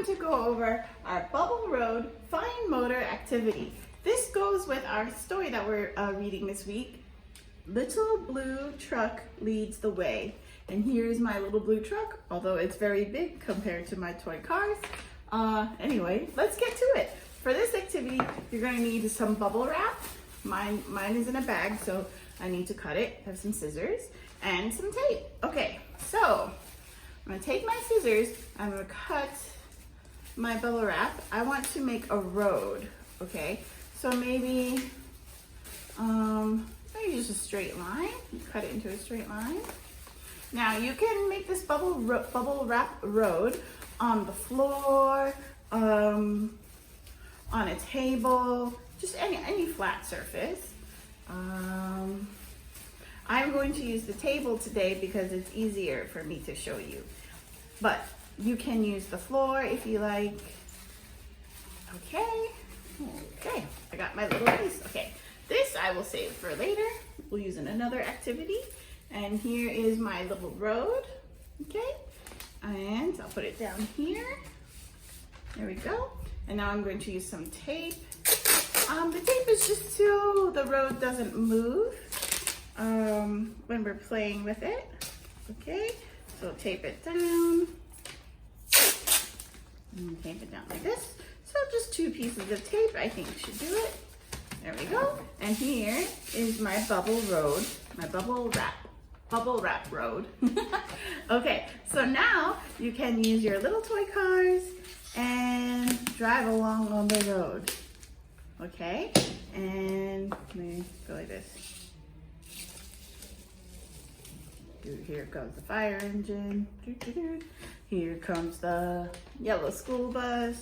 going to go over our Bubble Road Fine Motor activity. This goes with our story that we're reading this week. Little blue truck leads the way. And here's my little blue truck, although it's very big compared to my toy cars. Anyway, let's get to it. For this activity, you're going to need some bubble wrap. Mine is in a bag, so I need to cut it. I have some scissors and some tape. Okay, so I'm going to take my scissors. I'm going to cut my bubble wrap. I want to make a road, okay? So maybe just a straight line. Cut it into a straight line. Now you can make this bubble wrap road on the floor, on a table, just any flat surface. I'm going to use the table today because it's easier for me to show you. But you can use the floor if you like. Okay, I got my little piece. Okay, this I will save for later. We'll use in another activity. And here is my little road, okay? And I'll put it down here. There we go. And now I'm going to use some tape. The tape is just so the road doesn't move when we're playing with it, okay? So tape it down. And tape it down like this. So just 2 pieces of tape, I think should do it. There we go. And here is my bubble road, my bubble wrap road. Okay, so now you can use your little toy cars and drive along on the road. Okay, and let me go like this. Here comes the fire engine. Here comes the yellow school bus.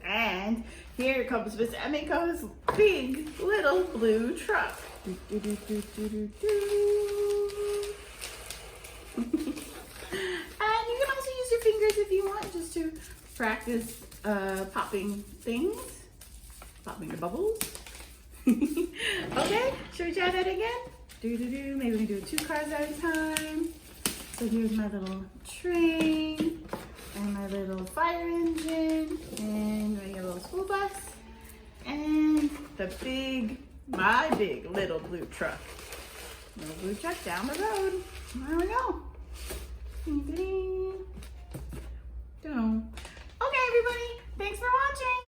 And here comes Miss Emiko's big little blue truck. And you can also use your fingers if you want, just to practice popping things, popping the bubbles. Okay, should we try that again? Maybe we do 2 cars at a time. So here's my little train, and my little fire engine, and my little school bus, and my big little blue truck. Little blue truck down the road. There we go. Ding, ding. Okay, everybody, thanks for watching.